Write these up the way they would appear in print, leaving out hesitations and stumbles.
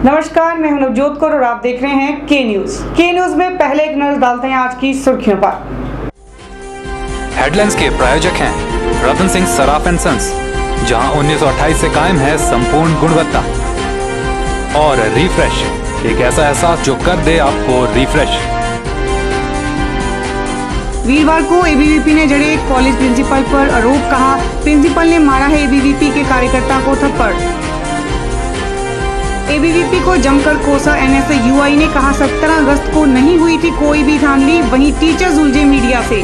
नमस्कार, मैं हूं नवजोत कौर और आप देख रहे हैं के न्यूज में पहले एक नजर डालते हैं आज की सुर्खियों पर। हेडलाइंस के प्रायोजक हैं रतन सिंह सराफ एंड सन्स, जहां 1928 से कायम है संपूर्ण गुणवत्ता। और रिफ्रेश, एक ऐसा एहसास जो कर दे आपको रिफ्रेश। वीरवार को एबीवीपी ने जड़े कॉलेज प्रिंसिपल पर आरोप, कहा प्रिंसिपल ने मारा है एबीवीपी के कार्यकर्ता को थप्पड़। एबीवीपी को जमकर कोसा एनएसयूआई ने, कहा 17 अगस्त को नहीं हुई थी कोई भी धांधली, वहीं टीचर्स उलझे मीडिया से।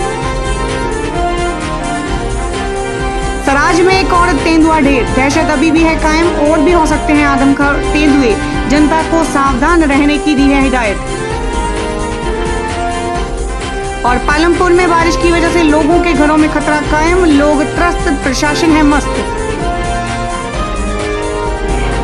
सराज में एक और तेंदुआ ढेर, दहशत अभी भी है कायम, और भी हो सकते हैं आदमखोर तेंदुए, जनता को सावधान रहने की दी है हिदायत। और पालमपुर में बारिश की वजह से लोगों के घरों में खतरा कायम, लोग त्रस्त, प्रशासन है मस्त।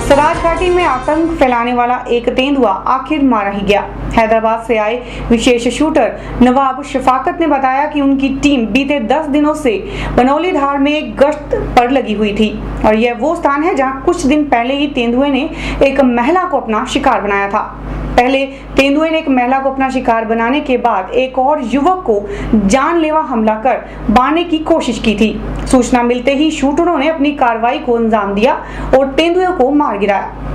सराज घाटी में आतंक फैलाने वाला एक तेंदुआ आखिर मारा ही गया। हैदराबाद से आए विशेष शूटर नवाब शफाकत ने बताया कि उनकी टीम बीते 10 दिनों से बनौली धार में गश्त पर लगी हुई थी और यह वो स्थान है जहां कुछ दिन पहले ही तेंदुए ने एक महिला को अपना शिकार बनाया था। पहले तेंदुए ने एक महिला को अपना शिकार बनाने के बाद एक और युवक को जानलेवा हमला कर मारने की कोशिश की थी। सूचना मिलते ही शूटरों ने अपनी कार्रवाई को अंजाम दिया और तेंदुए को मार गिराया।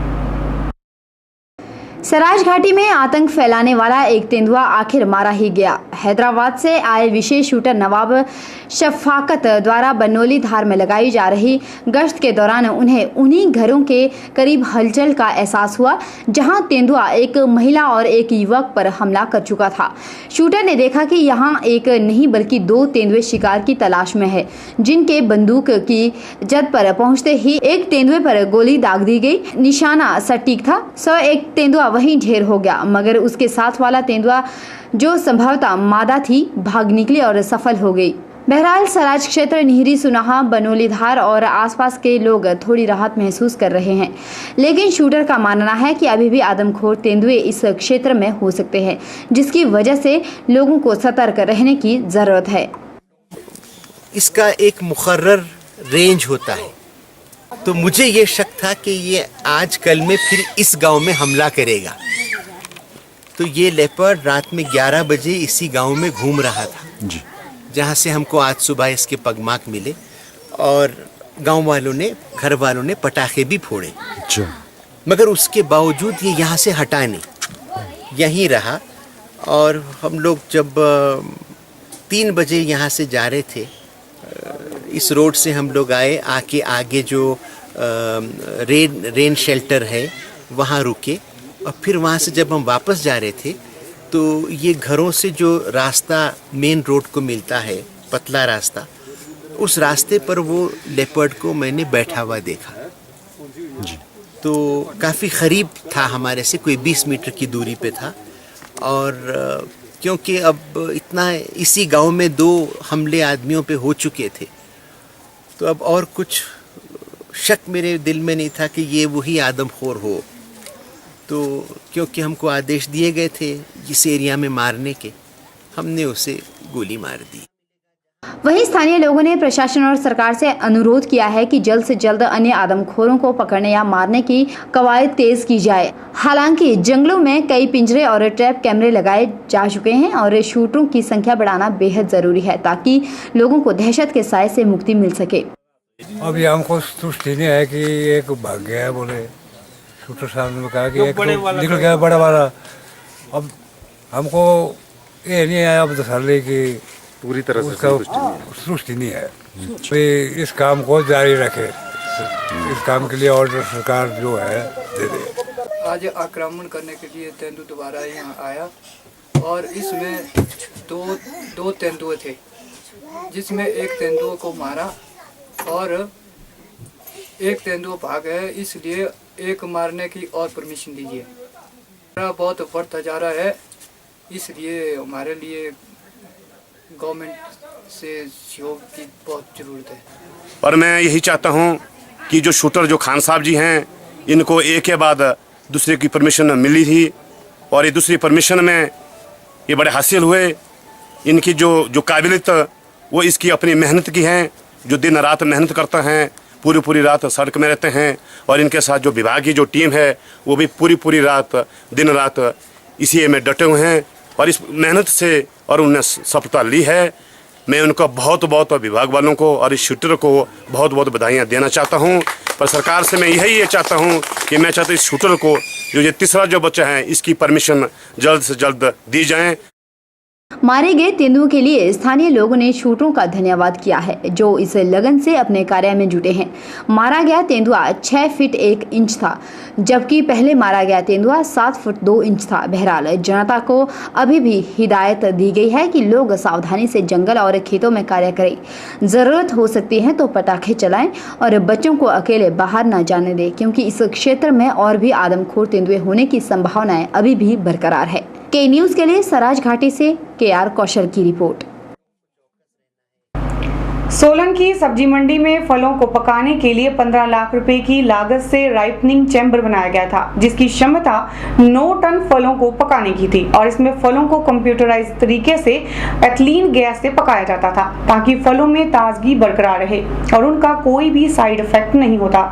सराज घाटी में आतंक फैलाने वाला एक तेंदुआ आखिर मारा ही गया। हैदराबाद से आए विशेष शूटर नवाब शफाकत द्वारा बनौली धार में लगाई जा रही गश्त के दौरान उन्हें उन्हीं घरों के करीब हलचल का एहसास हुआ जहां तेंदुआ एक महिला और एक युवक पर हमला कर चुका था। शूटर ने देखा कि यहां एक नहीं बल्कि 2 तेंदुए शिकार की तलाश में है, जिनके बंदूक की जद पर पहुंचते ही एक तेंदुए पर गोली दाग दी गई। निशाना सटीक था, एक तेंदुआ वहीं ढेर हो गया, मगर उसके साथ वाला तेंदुआ जो संभवतः मादा थी भाग निकली और सफल हो गई। बहरहाल सराज क्षेत्र, निहरी, सुनाहा, बनौली धार और आसपास के लोग थोड़ी राहत महसूस कर रहे हैं, लेकिन शूटर का मानना है कि अभी भी आदमखोर तेंदुए इस क्षेत्र में हो सकते हैं, जिसकी वजह से लोगों को सतर्क रहने की जरूरत है। इसका एक मुकर्रर रेंज होता है, तो मुझे ये शक था कि ये आज कल में फिर इस गांव में हमला करेगा। तो ये लेपर्ड रात में 11 बजे इसी गांव में घूम रहा था जी, जहाँ से हमको आज सुबह इसके पगमार्क मिले और गांव वालों ने, घर वालों ने पटाखे भी फोड़े, मगर उसके बावजूद ये यहाँ से हटा नहीं, यहीं रहा। और हम लोग जब 3 बजे यहाँ से जा रहे थे, इस रोड से हम लोग आके आगे जो रेन शेल्टर है वहाँ रुके, और फिर वहाँ से जब हम वापस जा रहे थे तो ये घरों से जो रास्ता मेन रोड को मिलता है, पतला रास्ता, उस रास्ते पर वो लेपर्ड को मैंने बैठा हुआ देखा जी। तो काफ़ी करीब था हमारे से, कोई 20 मीटर की दूरी पे था। और क्योंकि अब इतना इसी गांव में 2 हमले आदमियों पे हो चुके थे, तो अब और कुछ शक मेरे दिल में नहीं था कि ये वही आदमखोर हो। तो क्योंकि हमको आदेश दिए गए थे इस एरिया में मारने के, हमने उसे गोली मार दी। वहीं स्थानीय लोगों ने प्रशासन और सरकार से अनुरोध किया है कि जल्द से जल्द अन्य आदमखोरों को पकड़ने या मारने की कवायद तेज की जाए। हालांकि जंगलों में कई पिंजरे और ट्रैप कैमरे लगाए जा चुके हैं और शूटरों की संख्या बढ़ाना बेहद जरूरी है, ताकि लोगों को दहशत के साए से मुक्ति मिल सके। अभी हमको तुष्टि नहीं है कि एक भाग गया, बोले शूटर साहब ने कहा कि एक निकल गया बड़ा वाला। अब हमको ये नहीं आया अब दसहरे की पूरी तरह से संतुष्टि नहीं है। तो इस काम को जारी रखे, इस काम के लिए ऑर्डर सरकार जो है दे दे। आज आक्रमण करने के लिए तेंदु दोबारा यहाँ आया और इसमें दो तेंदुए थे, जिसमें एक तेंदुए को मारा और एक तेंदुआ भाग है, इसलिए एक मारने की और परमिशन दीजिए। बहुत बढ़ता जा रहा है, इसलिए हमारे लिए गवर्नमेंट से सहयोग की बहुत ज़रूरत है। और मैं यही चाहता हूं कि जो शूटर जो खान साहब जी हैं, इनको एक के बाद दूसरे की परमिशन मिली थी और ये दूसरी परमिशन में ये बड़े हासिल हुए। इनकी जो काबिलियत वो इसकी अपनी मेहनत की है, जो दिन रात मेहनत करते हैं, पूरी रात सड़क में रहते हैं और इनके साथ जो विभागीय जो टीम है वो भी पूरी रात दिन रात इसी में डटे हुए हैं और इस मेहनत से और उन्होंने सफलता ली है। मैं उनका बहुत विभाग वालों को और इस शूटर को बहुत बधाइयाँ देना चाहता हूँ। पर सरकार से मैं यही चाहता हूँ कि मैं चाहता हूँ इस शूटर को जो ये तीसरा जो बच्चा है इसकी परमिशन जल्द से जल्द दी जाए। मारे गए तेंदुओं के लिए स्थानीय लोगों ने शूटरों का धन्यवाद किया है जो इस लगन से अपने कार्य में जुटे हैं। मारा गया तेंदुआ 6 फीट 1 इंच था, जबकि पहले मारा गया तेंदुआ 7 फुट 2 इंच था। बहरहाल जनता को अभी भी हिदायत दी गई है कि लोग सावधानी से जंगल और खेतों में कार्य करें। जरूरत हो सकती है तो पटाखे चलाएं और बच्चों को अकेले बाहर न जाने दें, क्योंकि इस क्षेत्र में और भी आदमखोर तेंदुए होने की संभावनाएं अभी भी बरकरार है। के न्यूज़ के लिए सराज घाटी से KR कौशल की रिपोर्ट। सोलन की सब्जी मंडी में फलों को पकाने के लिए 15 लाख रुपए की लागत से राइपनिंग चैम्बर बनाया गया था, जिसकी क्षमता 9 टन फलों को पकाने की थी और इसमें फलों को कंप्यूटराइज तरीके से एथिलीन गैस से पकाया जाता था ताकि फलों में ताजगी बरकरार रहे और उनका कोई भी साइड इफेक्ट नहीं होता।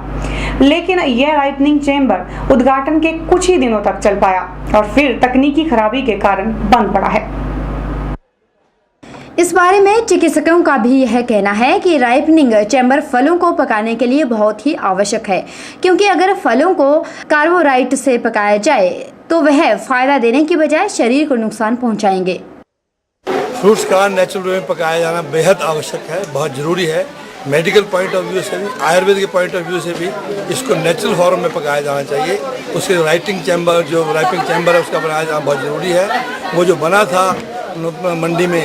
लेकिन यह राइपनिंग चैम्बर उद्घाटन के कुछ ही दिनों तक चल पाया और फिर तकनीकी खराबी के कारण बंद पड़ा है। इस बारे में चिकित्सकों का भी यह कहना है कि राइपनिंग चैम्बर फलों को पकाने के लिए बहुत ही आवश्यक है, क्योंकि अगर फलों को कार्बोराइट से पकाया जाए तो वह फायदा देने की बजाय शरीर को नुकसान पहुंचाएंगे। फ्रूट्स का नेचुरल वे में पकाया जाना बेहद आवश्यक है, बहुत ज़रूरी है। मेडिकल पॉइंट ऑफ व्यू से भी, आयुर्वेद के पॉइंट ऑफ व्यू से भी इसको नेचुरल फॉर्म में पकाया जाना चाहिए। उसके राइपिंग चैम्बर है उसका बनाया जाना बहुत ज़रूरी है। वो जो बना था मंडी में,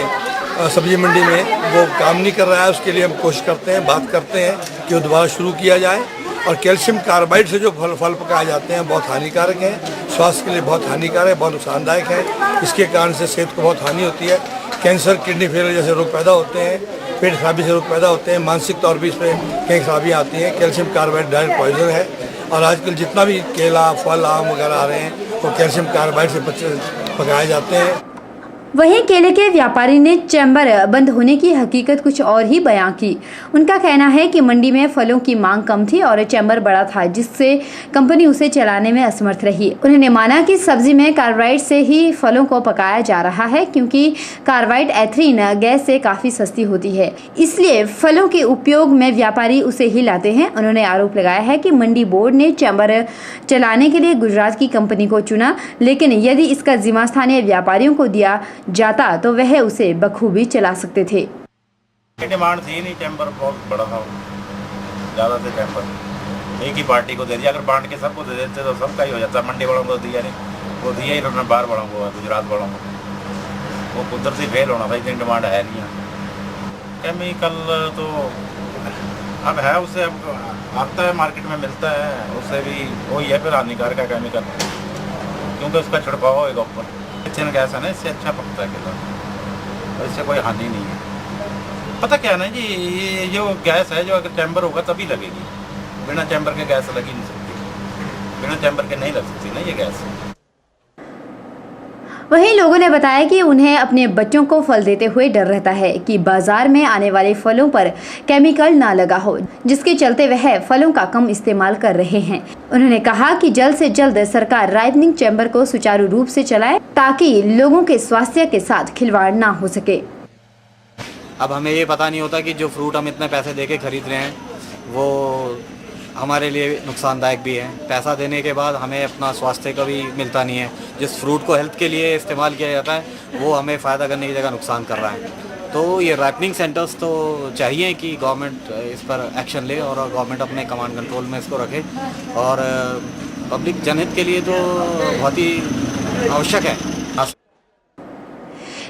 सब्जी मंडी में, वो काम नहीं कर रहा है। उसके लिए हम कोशिश करते हैं, बात करते हैं कि वो दोबारा शुरू किया जाए। और कैल्शियम कार्बाइड से जो फल पकाए जाते हैं बहुत हानिकारक हैं, स्वास्थ्य के लिए बहुत हानिकारक है, बहुत नुकसानदायक है। इसके कारण से सेहत को बहुत हानि होती है। कैंसर, किडनी फेलियर जैसे रोग पैदा होते हैं, पेट खराबी से रोग पैदा होते हैं, मानसिक तौर पर इस पर कई खराबियाँ आती हैं। कैल्शियम कार्बाइड डायरेक्ट पॉइजन है और आजकल जितना भी केला, फल, आम वगैरह आ रहे हैं वो कैल्शियम कार्बाइड से पकाए जाते हैं। वहीं केले के व्यापारी ने चैम्बर बंद होने की हकीकत कुछ और ही बयां की। उनका कहना है कि मंडी में फलों की मांग कम थी और चैम्बर बड़ा था, जिससे कंपनी उसे चलाने में असमर्थ रही। उन्होंने माना कि सब्जी में कार्बाइड से ही फलों को पकाया जा रहा है, क्योंकि कार्बाइड एथिलीन गैस से काफी सस्ती होती है, इसलिए फलों के उपयोग में व्यापारी उसे ही लाते हैं। उन्होंने आरोप लगाया है कि मंडी बोर्ड ने चैम्बर चलाने के लिए गुजरात की कंपनी को चुना, लेकिन यदि इसका जिम्मा स्थानीय व्यापारियों को दिया जाता तो वह उसे बखूबी चला सकते थे। डिमांड थी नहीं, चैम्बर बहुत बड़ा था, ज़्यादा से चैम्बर एक ही पार्टी को दे दिया। अगर बांट के सबको दे देते तो सबका ही हो जाता। मंडी वालों को दिया नहीं, वो दिया ही उन्होंने बाहर वालों को, गुजरात वालों को। वो कुदरती फेल होना था, इतनी डिमांड है नहीं। केमिकल तो अब है, उससे अब आता है मार्केट में मिलता है, उससे भी वही है फिर हानिकारक है केमिकल, क्योंकि उसका छिड़काव होगा ऊपर। एथिलीन गैस है ना, इससे अच्छा पकता है केला और इससे कोई हानि नहीं है। पता क्या है ना जी, ये जो गैस है जो अगर चैम्बर होगा तभी लगेगी, बिना चैम्बर के गैस लग ही नहीं सकती, बिना चैम्बर के नहीं लग सकती ना ये गैस। वहीं लोगों ने बताया कि उन्हें अपने बच्चों को फल देते हुए डर रहता है कि बाजार में आने वाले फलों पर केमिकल ना लगा हो, जिसके चलते वह फलों का कम इस्तेमाल कर रहे हैं। उन्होंने कहा कि जल्द से जल्द सरकार राइपनिंग चैम्बर को सुचारू रूप से चलाए ताकि लोगों के स्वास्थ्य के साथ खिलवाड़ ना हो सके। अब हमें ये पता नहीं होता कि जो फ्रूट हम इतने पैसे देके खरीद रहे हैं वो हमारे लिए नुकसानदायक भी है। पैसा देने के बाद हमें अपना स्वास्थ्य का भी मिलता नहीं है। जिस फ्रूट को हेल्थ के लिए इस्तेमाल किया जाता है वो हमें फ़ायदा करने की जगह नुकसान कर रहा है। तो ये राइपनिंग सेंटर्स तो चाहिए कि गवर्नमेंट इस पर एक्शन ले और गवर्नमेंट अपने कमांड कंट्रोल में इसको रखे, और पब्लिक जनहित के लिए तो बहुत ही आवश्यक है।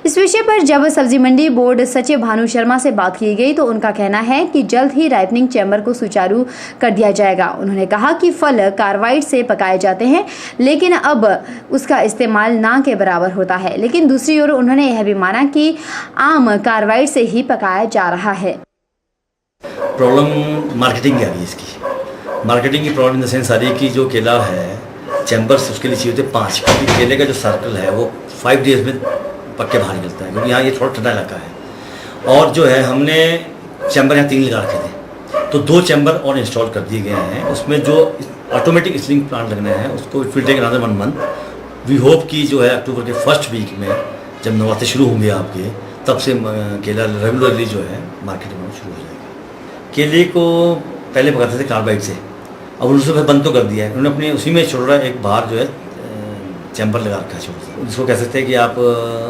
इस विषय पर जब सब्जी मंडी बोर्ड सचिव भानु शर्मा से बात की गई तो उनका कहना है कि जल्द ही राइपनिंग चैम्बर को सुचारू कर दिया जाएगा। उन्होंने कहा कि फल कार्बाइड से पकाए जाते हैं, लेकिन अब उसका इस्तेमाल ना के बराबर होता है। लेकिन दूसरी ओर उन्होंने यह भी माना कि आम कार्बाइड से ही पकाया जा रहा है। प्रॉब्लम मार्केटिंग की आ रही है। इसकी मार्केटिंग की प्रॉब्लम इन द सेंस आ रही है कि जो केला है चैम्बर्स उसके लिए चाहिए होते 5, क्योंकि केले का जो सर्कल है वो 5 डेज में पक के बाहर निकलता है, क्योंकि यहाँ ये थोड़ा ठंडा इलाका है। और जो है हमने चैम्बर यहाँ 3 लगा रखे थे, तो 2 चैम्बर और इंस्टॉल कर दिए गए हैं। उसमें जो ऑटोमेटिक स्टिलिंग प्लांट लगने हैं उसको it will take another 1 month. We hope कि जो है अक्टूबर के फर्स्ट वीक में जब नवरात्रि शुरू होंगे आपके, तब से केला रेगुलरली जो है मार्केट में शुरू हो जाएगा। केले को पहले पकाते थे कार्बाइड से, अब उन्होंने फिर बंद तो कर दिया है। उन्होंने अपने उसी में छोटा एक बाहर जो है चैम्बर लगा रखा है छोटा सा, जिसको कह सकते हैं कि आप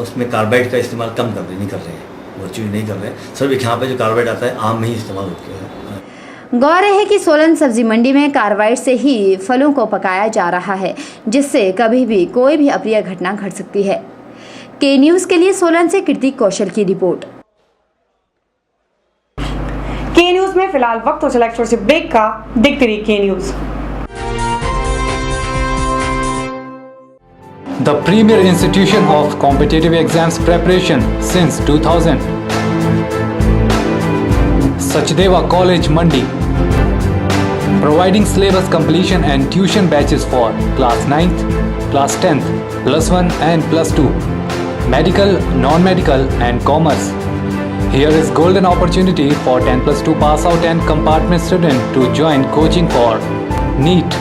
उसमें कार्बाइड का इस्तेमाल कम कर रहे नहीं कर रहे हैं, वर्चुअली नहीं कर रहे हैं। सिर्फ यहाँ पे जो कार्बाइड आता है आम में ही इस्तेमाल होते हैं। गौर है कि सोलन सब्जी मंडी में कार्बाइड से ही फलों को पकाया जा रहा है, जिससे कभी भी कोई भी अप्रिय घटना घट सकती है। के न्यूज़ के लिए सोलन से कीर्ति कौशल की रिपोर्ट। के न्यूज में फिलहाल वक्त हो चला एक छोटे से ब्रेक का। देखते रहिए के news. The premier institution of competitive exams preparation since 2000. Sachdeva College Mandi, providing syllabus completion and tuition batches for class 9th, class 10th, plus 1 and plus 2, medical, non-medical and commerce. Here is golden opportunity for 10 plus 2 pass out and compartment student to join coaching for NEET,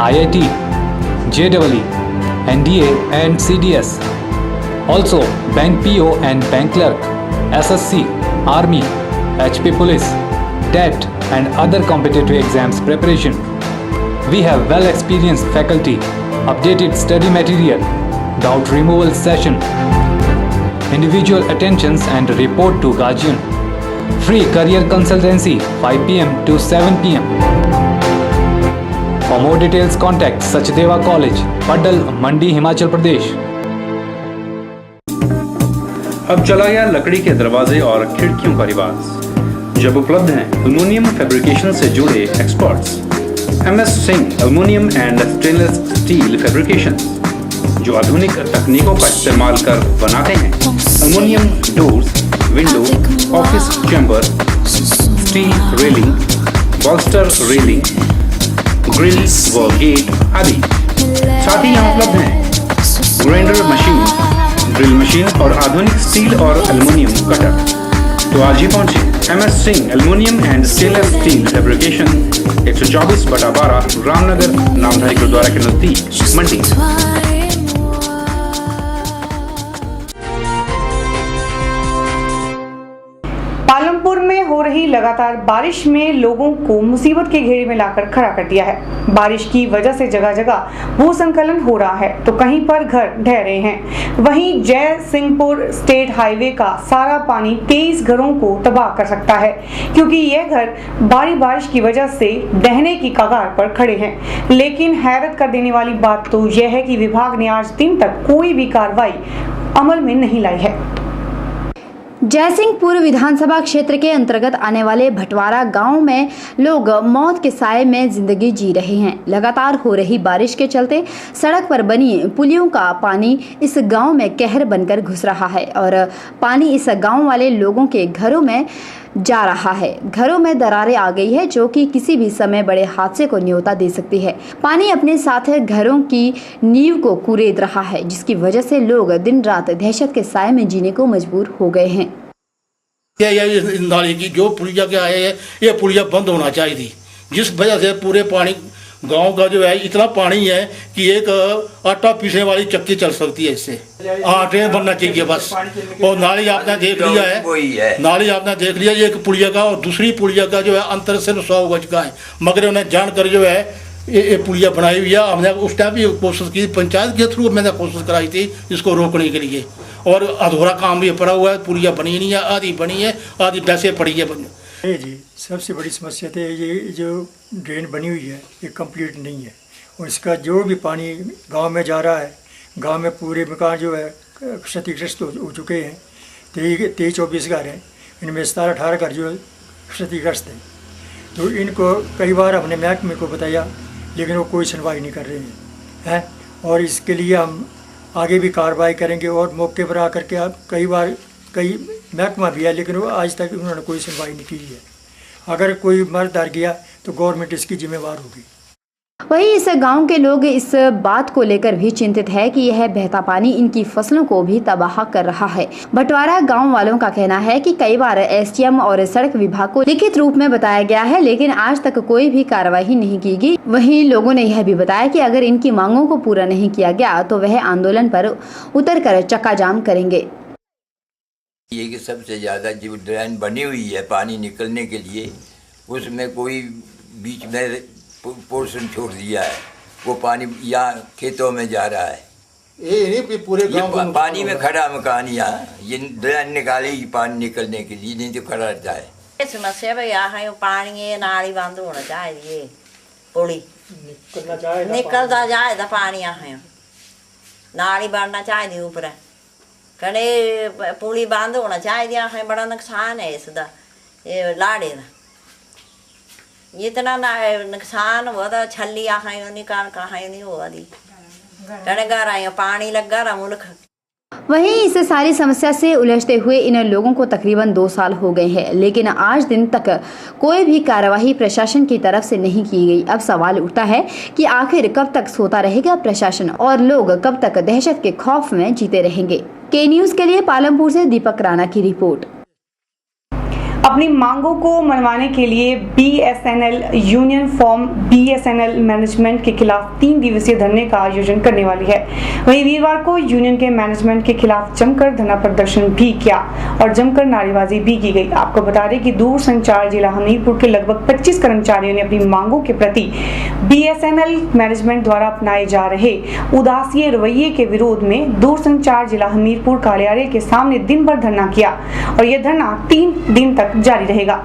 IIT, JEE, NDA and CDS. Also bank PO and bank clerk, SSC, Army, HP Police, TET and other competitive exams preparation. We have well experienced faculty, updated study material, doubt removal session, individual attentions and report to guardian. Free career consultancy 5 PM to 7 PM. For more details contact Sachdeva College, Padal, Mandi, Himachal Pradesh. अब चला गया लकड़ी के दरवाजे और खिड़कियों का रिवाज, जब उपलब्ध हैं एल्युमिनियम फैब्रिकेशन से जुड़े experts MS Singh aluminium and stainless steel fabrication, जो आधुनिक तकनीकों का इस्तेमाल कर बनाते हैं aluminium doors, window, office chamber, steel railing, बॉल्स्टर railing, grill व गेट आदि। साथ ही यहाँ उपलब्ध हैं ग्राइंडर मशीन, ड्रिल मशीन और आधुनिक स्टील और एल्युमिनियम कटर। तो आज ही पहुंचे MS Singh aluminium and stainless steel fabrication, 124/12 Ramnagar Namdhari Gurudwara के नजदीक मंडी। पालमपुर में हो रही लगातार बारिश में लोगों को मुसीबत के घेरे में लाकर खड़ा कर दिया है। बारिश की वजह से जगह जगह भूस्खलन हो रहा है तो कहीं पर घर ढह रहे हैं। वहीं जय सिंहपुर स्टेट हाईवे का सारा पानी 23 घरों को तबाह कर सकता है, क्योंकि यह घर भारी बारिश की वजह से बहने की कगार पर खड़े हैं। लेकिन हैरत कर देने वाली बात तो यह है कि विभाग ने आज दिन तक कोई भी कार्रवाई अमल में नहीं लाई है। जयसिंहपुर विधानसभा क्षेत्र के अंतर्गत आने वाले भटवारा गांव में लोग मौत के साए में जिंदगी जी रहे हैं। लगातार हो रही बारिश के चलते सड़क पर बनी पुलियों का पानी इस गांव में कहर बनकर घुस रहा है और पानी इस गांव वाले लोगों के घरों में जा रहा है। घरों में दरारें आ गई है, जो कि किसी भी समय बड़े हादसे को न्योता दे सकती है। पानी अपने साथ घरों की नींव को कुरेद रहा है, जिसकी वजह से लोग दिन रात दहशत के साए में जीने को मजबूर हो गए हैं। नाली की जो पुलिया के आए हैं, ये पुलिया बंद होना चाहिए थी, जिस वजह से पूरे पानी गांव का जो है इतना पानी है कि एक आटा पीसने वाली चक्की चल सकती है इससे। हाँ, ट्रेन बनना चाहिए बस। और नाली आपने देख लिया है, नाली आपने देख लिया, एक पुलिया का और दूसरी पुलिया का जो है अंतर से 100 गज का है, मगर उन्हें जानकर जो है ये पुलिया बनाई हुई है। हमने उस टाइम भी कोशिश की, पंचायत के थ्रू मैंने कोशिश कराई थी इसको रोकने के लिए, और अधूरा काम भी पड़ा हुआ है। पुलिया बनी नहीं है, आधी बनी है, आधी वैसे पड़ी है। जी, सबसे बड़ी समस्या तो ये जो ड्रेन बनी हुई है ये कंप्लीट नहीं है, और इसका जो भी पानी गांव में जा रहा है, गांव में पूरे मकान जो है क्षतिग्रस्त हो चुके हैं। 23-24 घर हैं, इनमें 17-18 घर जो क्षतिग्रस्त हैं। तो इनको कई बार हमने महकमे को बताया, लेकिन वो कोई सुनवाई नहीं कर रहे हैं। और इसके लिए हम आगे भी कार्रवाई करेंगे, और मौके पर आकर के आप कई महकमा भी है, लेकिन वो आज तक उन्होंने कोई सुनवाई नहीं की है। अगर कोई मर दर गया तो गवर्नमेंट इसकी जिम्मेवार होगी। वहीं इस गांव के लोग इस बात को लेकर भी चिंतित है कि यह बहता पानी इनकी फसलों को भी तबाह कर रहा है। बटवारा गांव वालों का कहना है कि कई बार एसडीएम और सड़क विभाग को लिखित रूप में बताया गया है, लेकिन आज तक कोई भी कार्रवाई नहीं की गई। वहीं लोगों ने यह भी बताया कि अगर इनकी मांगों को पूरा नहीं किया गया तो वह आंदोलन पर उतरकर चक्का जाम करेंगे। ये कि सबसे ज्यादा जो ड्रेन बनी हुई है पानी निकलने के लिए, उसमें कोई बीच में पोर्शन छोड़ दिया है, वो पानी यहाँ खेतों में जा रहा है। ये पूरे गांव पानी में खड़ा मकान यहाँ, ये ड्रेन निकालेगी पानी निकलने के लिए, नहीं तो खड़ा रहता है। समस्या भाई है पानी ये नाली बंद होना चाहिए, पुली निकलता जाए तो पानी है नाली बनना चाहिए ऊपर कड़े पुली बंद होना चाहिए है। बड़ा नुकसान है इसका, ये लाड़े का इतना नुकसान हुआ था। छलिया है निकाल कहा नहीं हुआ दी कड़े घर आए पानी लगा रहा मुल्क। वहीं इस सारी समस्या से उलझते हुए इन लोगों को तकरीबन 2 साल हो गए हैं, लेकिन आज दिन तक कोई भी कार्यवाही प्रशासन की तरफ से नहीं की गई। अब सवाल उठता है कि आखिर कब तक सोता रहेगा प्रशासन और लोग कब तक दहशत के खौफ में जीते रहेंगे। के न्यूज़ के लिए पालमपुर से दीपक राणा की रिपोर्ट। अपनी मांगों को मनवाने के लिए BSNL union form BSNL management के खिलाफ 3 दिवसीय धरने का आयोजन करने वाली है। वहीं वीरवार को यूनियन के मैनेजमेंट के खिलाफ जमकर धरना प्रदर्शन भी किया और जमकर नारेबाजी भी की गई। आपको बता दें कि दूरसंचार जिला हमीरपुर के लगभग 25 कर्मचारियों ने अपनी मांगों के प्रति बीएसएनएल मैनेजमेंट द्वारा अपनाए जा रहे उदासीन रवैये के विरोध में दूरसंचार जिला हमीरपुर कार्यालय के सामने दिन भर धरना किया और यह धरना 3 दिन तक जारी रहेगा।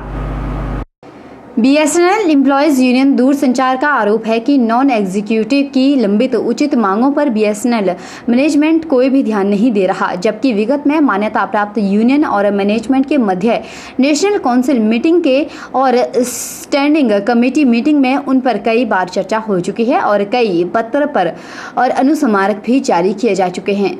बीएसएनएल एम्प्लॉयज यूनियन दूरसंचार का आरोप है कि नॉन एग्जीक्यूटिव की लंबित उचित मांगों पर बीएसएनएल मैनेजमेंट कोई भी ध्यान नहीं दे रहा, जबकि विगत में मान्यता प्राप्त यूनियन और मैनेजमेंट के मध्य नेशनल काउंसिल मीटिंग के और स्टैंडिंग कमेटी मीटिंग में उन पर कई बार चर्चा हो चुकी है और कई पत्र पर और अनुस्मारक भी जारी किए जा चुके हैं।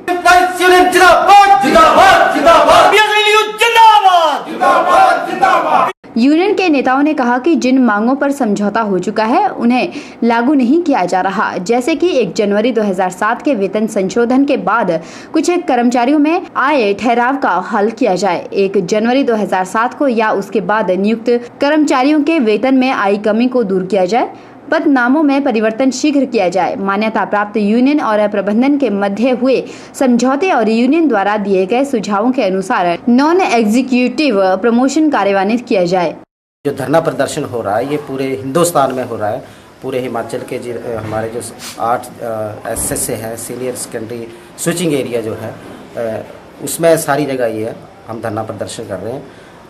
यूनियन के नेताओं ने कहा कि जिन मांगों पर समझौता हो चुका है उन्हें लागू नहीं किया जा रहा, जैसे कि 1 जनवरी 2007 के वेतन संशोधन के बाद कुछ कर्मचारियों में आए ठहराव का हल किया जाए। 1 जनवरी 2007 को या उसके बाद नियुक्त कर्मचारियों के वेतन में आई कमी को दूर किया जाए। पदनामों में परिवर्तन शीघ्र किया जाए। मान्यता प्राप्त यूनियन और प्रबंधन के मध्य हुए समझौते और यूनियन द्वारा दिए गए सुझावों के अनुसार नॉन एग्जीक्यूटिव प्रमोशन कार्यान्वित किया जाए। जो धरना प्रदर्शन हो रहा है ये पूरे हिंदुस्तान में हो रहा है। पूरे हिमाचल के हमारे जो 8 एसएस है, सीनियर सेकेंडरी स्विचिंग एरिया जो है, उसमें सारी जगह ये हम धरना प्रदर्शन कर रहे हैं।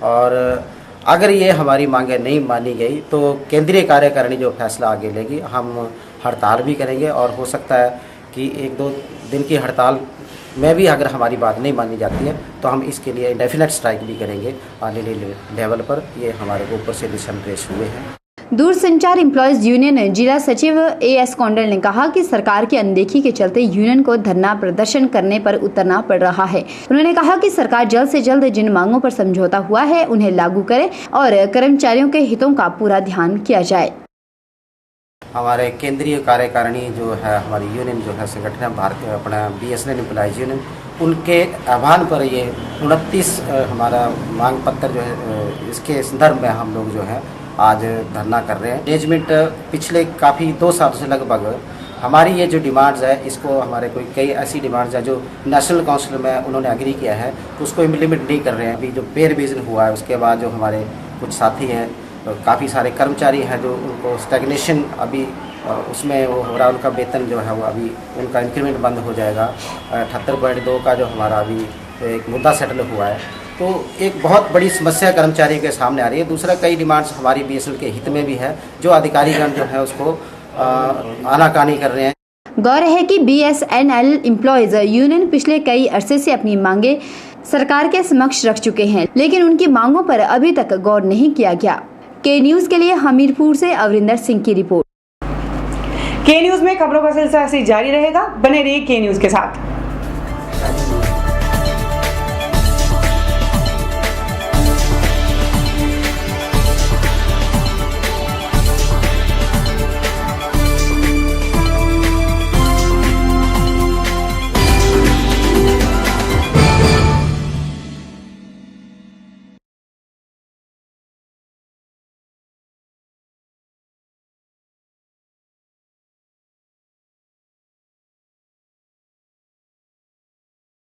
और अगर ये हमारी मांगें नहीं मानी गई तो केंद्रीय कार्यकारिणी जो फैसला आगे लेगी, हम हड़ताल भी करेंगे और हो सकता है कि 1-2 दिन की हड़ताल में भी अगर हमारी बात नहीं मानी जाती है तो हम इसके लिए इंडेफिनेट स्ट्राइक भी करेंगे ऑल इंडिया लेवल पर। ये हमारे ऊपर से दिशा निर्देश हुए हैं। दूरसंचार एम्प्लॉयज यूनियन जिला सचिव एएस कौंडल ने कहा कि सरकार की अनदेखी के चलते यूनियन को धरना प्रदर्शन करने पर उतरना पड़ रहा है। उन्होंने कहा कि सरकार जल्द से जल्द जिन मांगों पर समझौता हुआ है उन्हें लागू करे और कर्मचारियों के हितों का पूरा ध्यान किया जाए। हमारे केंद्रीय कार्यकारिणी जो है, हमारी यूनियन जो है संगठन है भारतीय अपना बीएसएनएल एम्प्लॉयज यूनियन, उनके आह्वान पर ये 29 हमारा मांग पत्र जो है इसके संदर्भ में हम लोग जो है आज धरना कर रहे हैं। मैनेजमेंट पिछले काफ़ी 2 सालों से लगभग हमारी ये जो डिमांड्स है, इसको हमारे कई ऐसी डिमांड्स है जो नेशनल काउंसिल में उन्होंने एग्री किया है तो उसको इम्प्लीमेंट नहीं कर रहे हैं। अभी जो पे रिवीजन हुआ है उसके बाद जो हमारे कुछ साथी हैं, काफ़ी सारे कर्मचारी हैं जो उनको स्टैग्नेशन अभी उसमें वो हो रहा है, उनका वेतन जो है वो अभी उनका इंक्रीमेंट बंद हो जाएगा। 78.2 का जो हमारा अभी एक मुद्दा सेटल हुआ है, तो एक बहुत बड़ी समस्या कर्मचारियों के सामने आ रही है। दूसरा कई डिमांड्स हमारी बीएसएनएल के हित में भी है जो अधिकारीगण जो है उसको आनाकानी कर रहे हैं। गौर है कि बीएसएनएल एम्प्लॉयज यूनियन पिछले कई अरसे से अपनी मांगे सरकार के समक्ष रख चुके हैं, लेकिन उनकी मांगों पर अभी तक गौर नहीं किया गया। के न्यूज़ के लिए हमीरपुर से अवरिंदर सिंह की रिपोर्ट। के न्यूज़ में खबरों का सिलसिला ऐसे जारी रहेगा, बने रहिए के न्यूज़ के साथ।